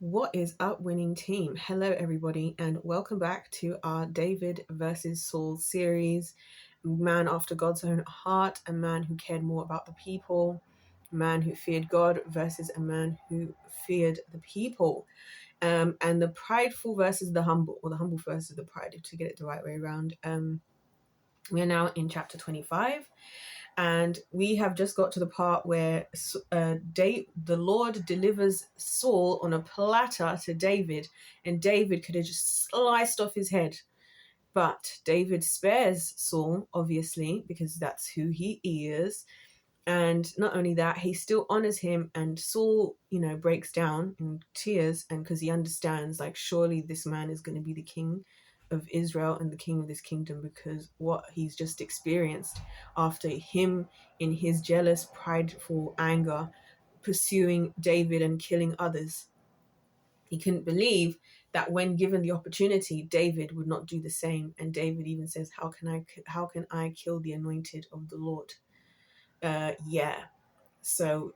What is up, winning team? Hello, everybody, and welcome back to our David versus Saul series. Man after God's own heart, a man who cared more about the people, a man who feared God versus a man who feared the people. And the prideful versus the humble, or the humble versus the pride, to get it the right way around. We are now in chapter 25. And we have just got to the part where the Lord delivers Saul on a platter to David, and David could have just sliced off his head. But David spares Saul, obviously, because that's who he is. And not only that, he still honors him, and Saul, breaks down in tears, and because he understands, like, surely this man is going to be the king of Israel and the king of this kingdom, because what he's just experienced after him in his jealous, prideful anger pursuing David and killing others. He couldn't believe that when given the opportunity, David would not do the same. And David even says, how can I kill the anointed of the Lord? So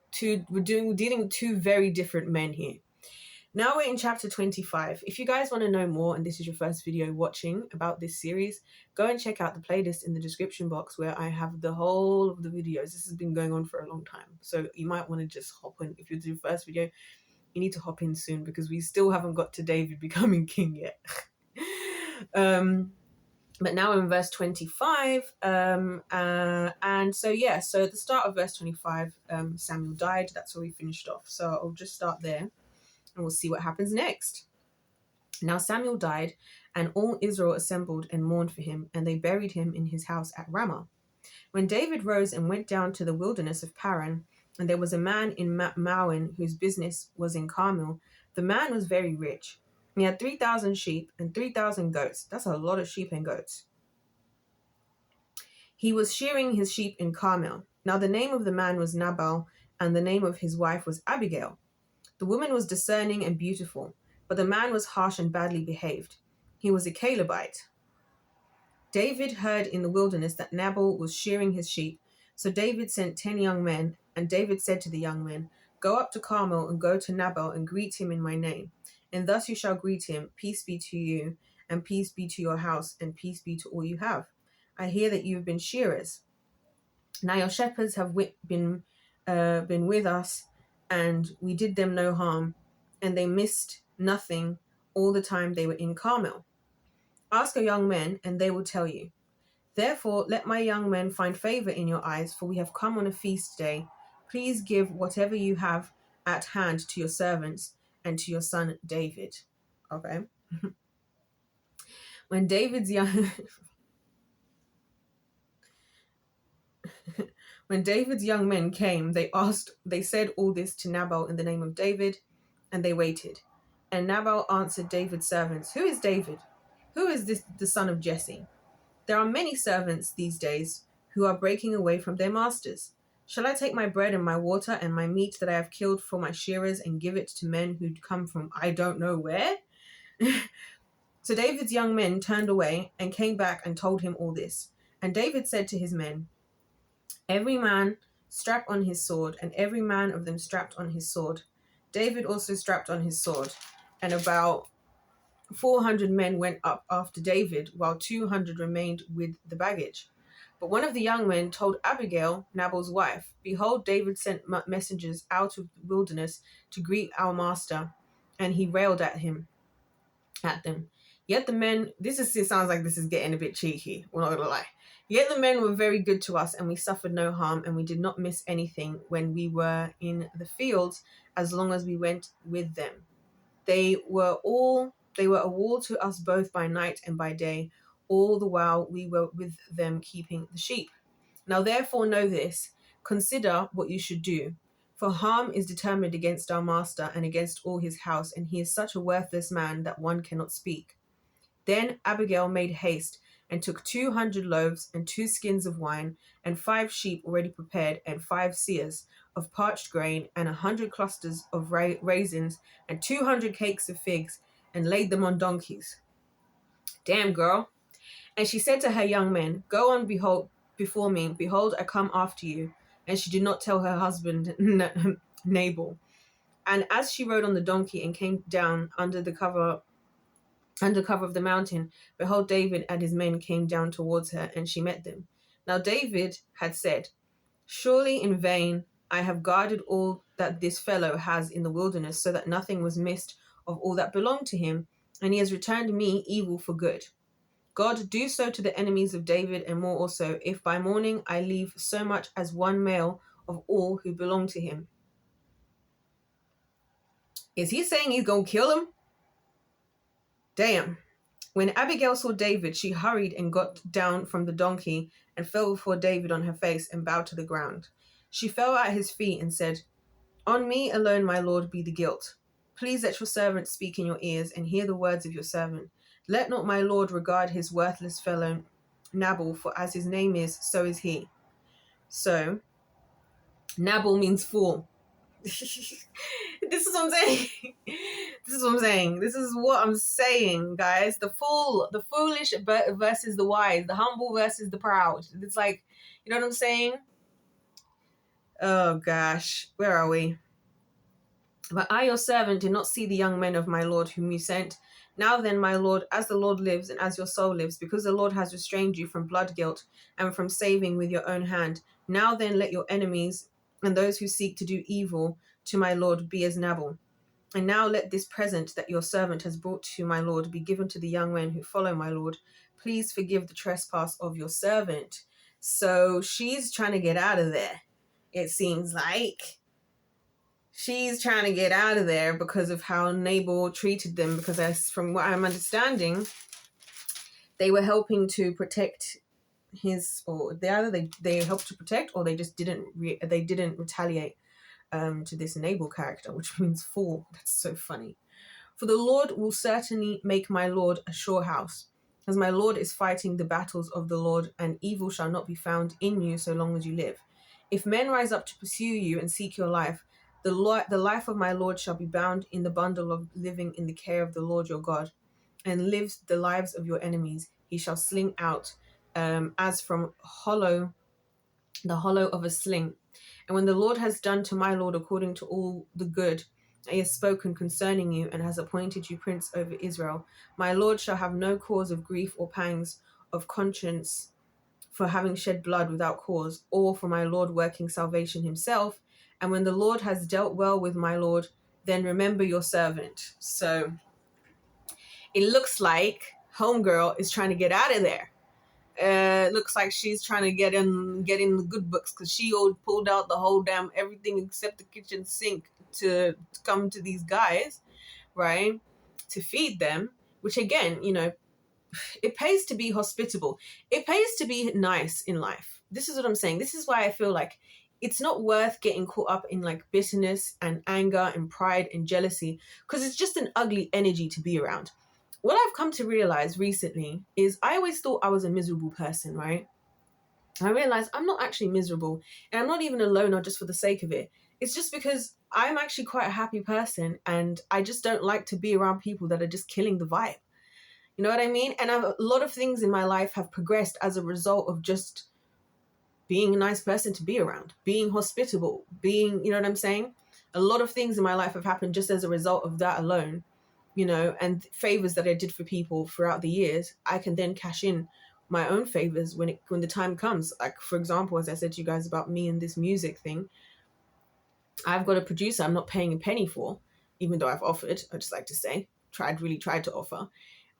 we're dealing with two very different men here. Now we're in chapter 25. If you guys want to know more, and this is your first video watching about this series, go and check out the playlist in the description box where I have the whole of the videos. This has been going on for a long time, so you might want to just hop in. If you do the first video, you need to hop in soon, because we still haven't got to David becoming king yet. But now in verse 25, so at the start of verse 25, Samuel died. That's where we finished off. So I'll just start there, and we'll see what happens next. Now Samuel died, and all Israel assembled and mourned for him, and they buried him in his house at Ramah. When David rose and went down to the wilderness of Paran, and there was a man in Maon whose business was in Carmel, the man was very rich. He had 3,000 sheep and 3,000 goats. That's a lot of sheep and goats. He was shearing his sheep in Carmel. Now the name of the man was Nabal, and the name of his wife was Abigail. The woman was discerning and beautiful, but the man was harsh and badly behaved. He was a Calebite. David heard in the wilderness that Nabal was shearing his sheep, so David sent 10 young men, and David said to the young men, "Go up to Carmel and go to Nabal and greet him in my name. And thus you shall greet him, peace be to you, and peace be to your house, and peace be to all you have. I hear that you have been shearers. Now your shepherds have been with us, and we did them no harm, and they missed nothing all the time they were in Carmel. Ask your young men, and they will tell you. Therefore, let my young men find favor in your eyes, for we have come on a feast day. Please give whatever you have at hand to your servants and to your son David." Okay. When David's young men came, they said all this to Nabal in the name of David, and they waited. And Nabal answered David's servants, "Who is David? Who is this, the son of Jesse? There are many servants these days who are breaking away from their masters. Shall I take my bread and my water and my meat that I have killed for my shearers and give it to men who'd come from I don't know where?" So David's young men turned away and came back and told him all this. And David said to his men, "Every man strap on his sword," and every man of them strapped on his sword. David also strapped on his sword, and about 400 men went up after David, while 200 remained with the baggage. But one of the young men told Abigail, Nabal's wife, "Behold, David sent messengers out of the wilderness to greet our master," and he railed at them. Yet the men, it sounds like this is getting a bit cheeky, we're not gonna lie. Yet the men were very good to us, and we suffered no harm, and we did not miss anything when we were in the fields, as long as we went with them. They were a wall to us both by night and by day, all the while we were with them keeping the sheep. Now therefore know this, consider what you should do. For harm is determined against our master and against all his house, and he is such a worthless man that one cannot speak." Then Abigail made haste and took 200 loaves and 2 skins of wine and 5 sheep already prepared and 5 seahs of parched grain and 100 clusters of raisins and 200 cakes of figs, and laid them on donkeys. "Damn, girl." And she said to her young men, "Go on, before me. Behold, I come after you." And she did not tell her husband Nabal. And as she rode on the donkey and came down under cover of the mountain, behold, David and his men came down towards her, and she met them. Now David had said, surely in vain I have guarded all that this fellow has in the wilderness, so that nothing was missed of all that belonged to him, and he has returned me evil for good. God, do so to the enemies of David and more also, if by morning I leave so much as one male of all who belong to him. Is he saying he's gonna kill him? Damn. When Abigail saw David, she hurried and got down from the donkey and fell before David on her face and bowed to the ground. She fell at his feet and said, on me alone, my lord, be the guilt. Please let your servant speak in your ears and hear the words of your servant. Let not my lord regard his worthless fellow Nabal, for as his name is, so is he. So, Nabal means fool. This is what I'm saying. This is what I'm saying. This is what I'm saying, guys. The foolish versus the wise, the humble versus the proud. It's like, you know what I'm saying? Oh gosh, where are we? But I, your servant, did not see the young men of my lord whom you sent. Now then, my lord, as the Lord lives and as your soul lives, because the Lord has restrained you from blood guilt and from saving with your own hand, now then let your enemies and those who seek to do evil to my lord be as Nabal. And now let this present that your servant has brought to my lord be given to the young men who follow my lord. Please forgive the trespass of your servant. So she's trying to get out of there, it seems like. She's trying to get out of there because of how Nabal treated them, because as from what I'm understanding, they were helping to protect his, or they helped to protect, or they just didn't retaliate to this Nabal character, which means fool. That's so funny. For the Lord will certainly make my Lord a sure house, as my Lord is fighting the battles of the Lord, and evil shall not be found in you so long as you live. If men rise up to pursue you and seek your life, the life of my Lord shall be bound in the bundle of living in the care of the Lord your God, and lives the lives of your enemies. He shall sling out as from the hollow of a sling. And when the Lord has done to my Lord according to all the good that he has spoken concerning you, and has appointed you prince over Israel, my Lord shall have no cause of grief or pangs of conscience for having shed blood without cause, or for my Lord working salvation himself. And when the Lord has dealt well with my Lord, then remember your servant. So it looks like homegirl is trying to get out of there. It looks like she's trying to get in the good books, because she pulled out the whole damn everything except the kitchen sink to come to these guys, right, to feed them. Which again, it pays to be hospitable. It pays to be nice in life. This is what I'm saying. This is why I feel like it's not worth getting caught up in like bitterness and anger and pride and jealousy, because it's just an ugly energy to be around. What I've come to realize recently is I always thought I was a miserable person, right? I realized I'm not actually miserable, and I'm not even a loner just for the sake of it. It's just because I'm actually quite a happy person, and I just don't like to be around people that are just killing the vibe. You know what I mean? And a lot of things in my life have progressed as a result of just being a nice person to be around, being hospitable, being, you know what I'm saying? A lot of things in my life have happened just as a result of that alone, and favors that I did for people throughout the years. I can then cash in my own favors when the time comes. Like, for example, as I said to you guys about me and this music thing, I've got a producer I'm not paying a penny for, even though I've offered. I just like to say, really tried to offer.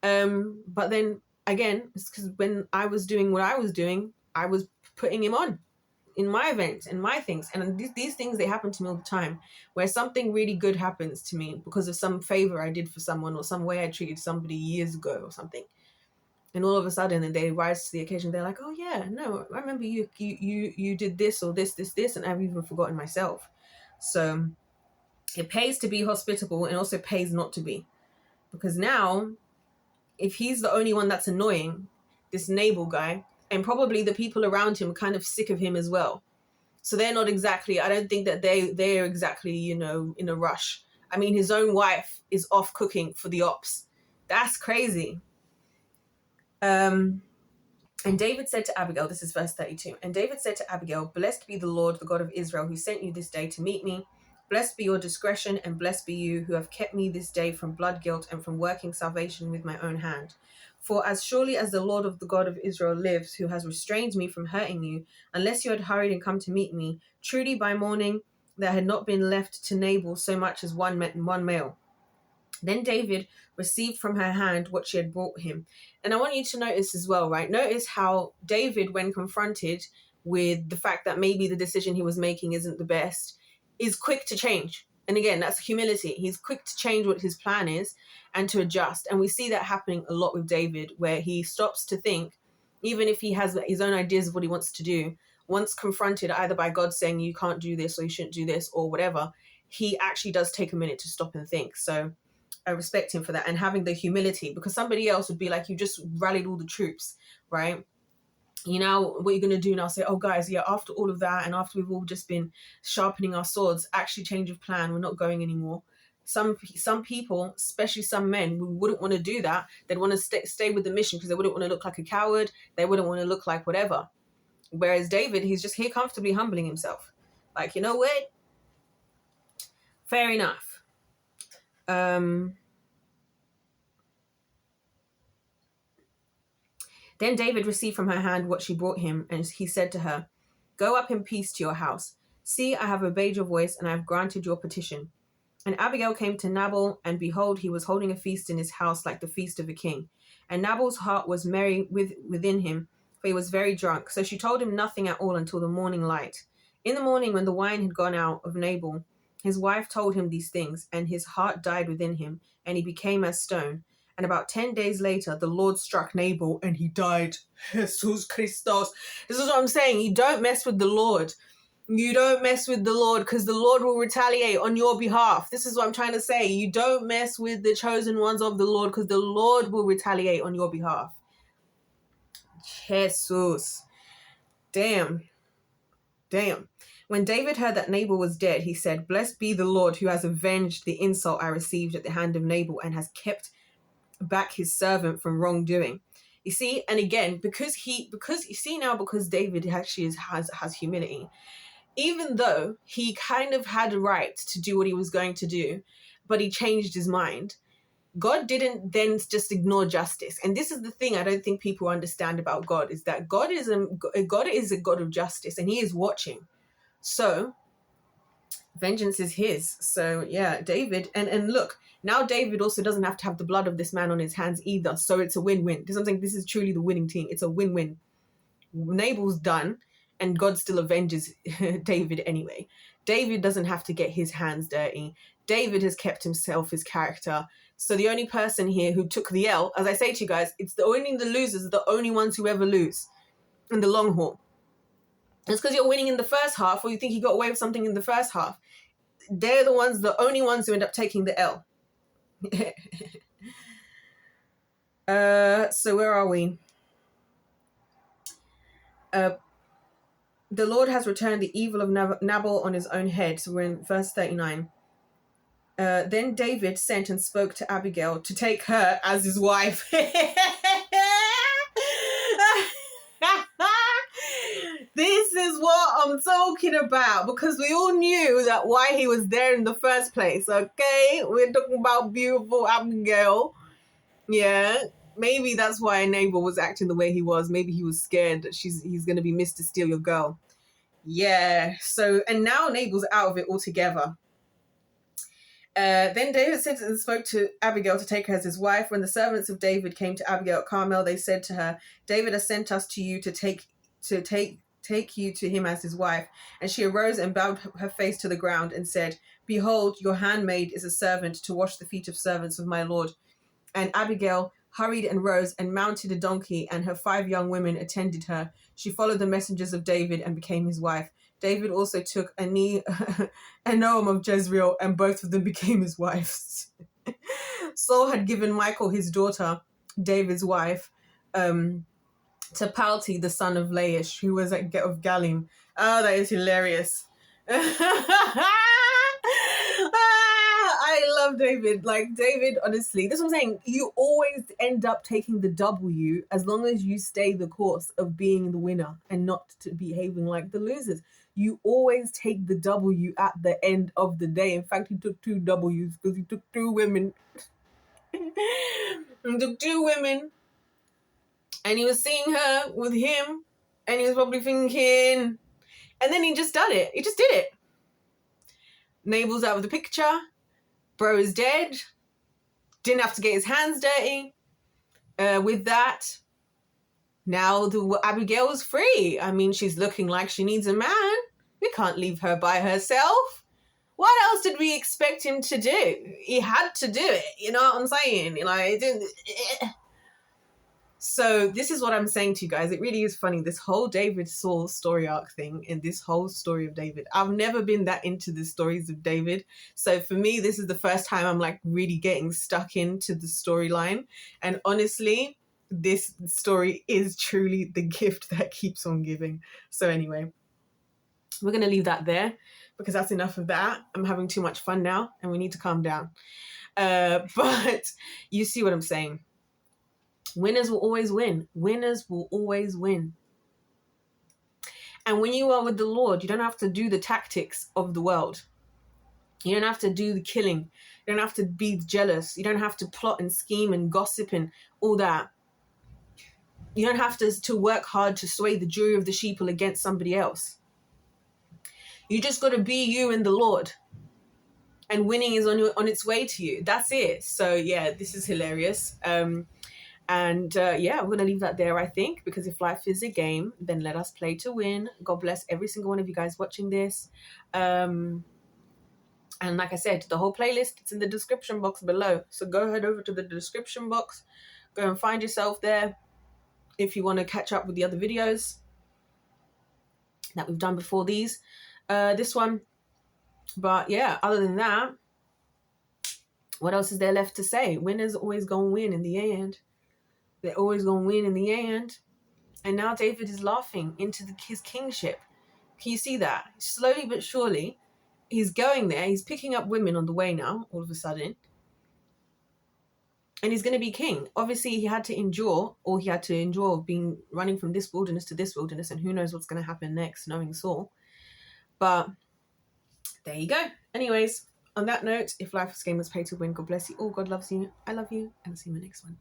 But then again, it's because when I was doing what I was doing, I was putting him on in my events and my things. And these things, they happen to me all the time, where something really good happens to me because of some favor I did for someone, or some way I treated somebody years ago or something. And all of a sudden, and they rise to the occasion, they're like, oh yeah, no, I remember you did this or this, and I've even forgotten myself. So it pays to be hospitable, and also pays not to be. Because now, if he's the only one that's annoying, this Nabal guy, and probably the people around him are kind of sick of him as well. So they're not exactly, I don't think that they're exactly, in a rush. I mean, his own wife is off cooking for the ops. That's crazy. And David said to Abigail, this is verse 32, and David said to Abigail, blessed be the Lord, the God of Israel, who sent you this day to meet me, Blessed be your discretion, and blessed be you who have kept me this day from blood guilt and from working salvation with my own hand. For as surely as the Lord of the God of Israel lives, who has restrained me from hurting you, unless you had hurried and come to meet me, truly by morning there had not been left to Nabal so much as one male. Then David received from her hand what she had brought him. And I want you to notice as well, right? Notice how David, when confronted with the fact that maybe the decision he was making isn't the best, is quick to change. And again, that's humility. He's quick to change what his plan is and to adjust. And we see that happening a lot with David, where he stops to think, even if he has his own ideas of what he wants to do, once confronted either by God saying you can't do this or you shouldn't do this or whatever, he actually does take a minute to stop and think. So I respect him for that, and having the humility, because somebody else would be like, you just rallied all the troops, right? You know, what you're going to do now, say, oh guys, yeah, after all of that and after we've all just been sharpening our swords, actually change of plan, we're not going anymore. Some people, especially some men, wouldn't want to do that. They'd want to stay with the mission because they wouldn't want to look like a coward. They wouldn't want to look like whatever. Whereas David, he's just here comfortably humbling himself. Like, you know what? Fair enough. Then David received from her hand what she brought him, and he said to her, go up in peace to your house. See, I have obeyed your voice, and I have granted your petition. And Abigail came to Nabal, and behold, he was holding a feast in his house like the feast of a king. And Nabal's heart was merry within him, for he was very drunk. So she told him nothing at all until the morning light. In the morning, when the wine had gone out of Nabal, his wife told him these things, and his heart died within him, and he became as stone. And about 10 days later, the Lord struck Nabal, and he died. Jesus Christos. This is what I'm saying. You don't mess with the Lord. You don't mess with the Lord, because the Lord will retaliate on your behalf. This is what I'm trying to say. You don't mess with the chosen ones of the Lord, because the Lord will retaliate on your behalf. Jesus. Damn. When David heard that Nabal was dead, he said, blessed be the Lord who has avenged the insult I received at the hand of Nabal and has kept back his servant from wrongdoing. You see, and again, because David actually has humility, even though he kind of had a right to do what he was going to do, but he changed his mind, God didn't then just ignore justice. And this is the thing I don't think people understand about God, is that God is a God of justice, and he is watching. So vengeance is his. So yeah, David, and look, now David also doesn't have to have the blood of this man on his hands either. So it's a win-win. This is truly the winning team. It's a win-win. Nabal's done, and God still avenges David anyway. David doesn't have to get his hands dirty. David has kept himself, his character. So the only person here who took the L, as I say to you guys, it's the losers are the only ones who ever lose in the long haul. It's because you're winning in the first half, or you think you got away with something in the first half. They're the only ones who end up taking the L. So where are we? The Lord has returned the evil of Nabal on his own head. So we're in verse 39. Then David sent and spoke to Abigail to take her as his wife. This is what I'm talking about, because we all knew that why he was there in the first place, okay? We're talking about beautiful Abigail. Yeah, maybe that's why Nabal was acting the way he was. Maybe he was scared that he's going to be Mr. Steal Your Girl. Yeah, so, and now Nabal's out of it altogether. Then David sent and spoke to Abigail to take her as his wife. When the servants of David came to Abigail at Carmel, they said to her, David has sent us to you to take you to him as his wife. And she arose and bowed her face to the ground and said, behold, your handmaid is a servant to wash the feet of servants of my lord. And Abigail hurried and rose and mounted a donkey, and her 5 young women attended her. She followed the messengers of David and became his wife. David also took Ahinoam of Jezreel, and both of them became his wives. Saul had given Michal, his daughter, David's wife, to Palti, the son of Laish, who was of Galim. Oh, that is hilarious. I love David. Like, David, honestly, this is what I'm saying. You always end up taking the W as long as you stay the course of being the winner and not to behaving like the losers. you always take the W at the end of the day. In fact, he took 2 W's because he took 2 women. He took 2 women. And he was seeing her with him. And he was probably thinking... And then he just done it. He just did it. Nabal's out of the picture. Bro is dead. Didn't have to get his hands dirty. With that, now Abigail's free. I mean, she's looking like she needs a man. We can't leave her by herself. What else did we expect him to do? He had to do it. You know what I'm saying? Like, it didn't... So this is what I'm saying to you guys. It really is funny. This whole David Saul story arc thing and this whole story of David. I've never been that into the stories of David. So for me, this is the first time I'm like really getting stuck into the storyline. And honestly, this story is truly the gift that keeps on giving. So anyway, we're going to leave that there because that's enough of that. I'm having too much fun now and we need to calm down. But you see what I'm saying. Winners will always win. Winners will always win. And when you are with the Lord, you don't have to do the tactics of the world. You don't have to do the killing. You don't have to be jealous. You don't have to plot and scheme and gossip and all that. You don't have to work hard to sway the jury of the sheeple against somebody else. You just got to be you in the Lord. And winning is on its way to you. That's it. So yeah, this is hilarious. Yeah, we're going to leave that there, I think, because if life is a game, then let us play to win. God bless every single one of you guys watching this. And like I said, the whole playlist, it's in the description box below. So go head over to the description box. Go and find yourself there if you want to catch up with the other videos that we've done before this one. But yeah, other than that, what else is there left to say? Winners always going to win in the end. They're always going to win in the end. And now David is laughing into his kingship. Can you see that? Slowly but surely, he's going there. He's picking up women on the way now, all of a sudden. And he's going to be king. Obviously, he had to endure running from this wilderness to this wilderness. And who knows what's going to happen next, knowing Saul. But there you go. Anyways, on that note, if life is game was pay to win, God bless you all. God loves you. I love you. And I'll see you in the next one.